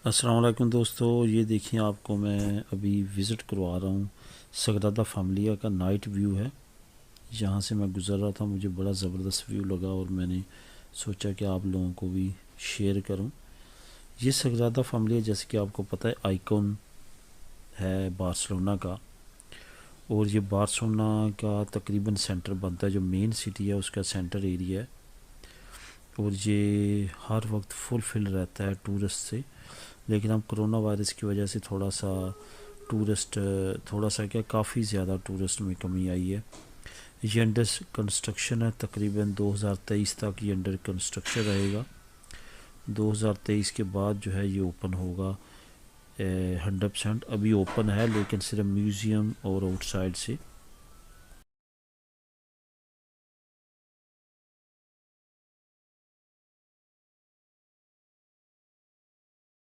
अस्सलाम वालेकुम दोस्तों, ये देखिए आपको मैं अभी विज़िट करवा रहा हूँ। सगरादा फैमिलिया का नाइट व्यू है। यहाँ से मैं गुज़र रहा था, मुझे बड़ा ज़बरदस्त व्यू लगा और मैंने सोचा कि आप लोगों को भी शेयर करूँ। ये सगरादा फैमिलिया जैसे कि आपको पता है आइकॉन है बार्सिलोना का, और ये बार्सिलोना का तकरीबन सेंटर बनता है, जो मेन सिटी है उसका सेंटर एरिया है। और ये हर वक्त फुल फिल रहता है टूरिस्ट से। लेकिन अब कोरोना वायरस की वजह से टूरिस्ट थोड़ा सा क्या काफ़ी ज़्यादा टूरिस्ट में कमी आई है। ये अंडर कंस्ट्रक्शन है, तकरीबन 2023 तक ये अंडर कंस्ट्रक्शन रहेगा। 2023 के बाद जो है ये ओपन होगा 100%। अभी ओपन है लेकिन सिर्फ म्यूज़ियम और आउटसाइड से।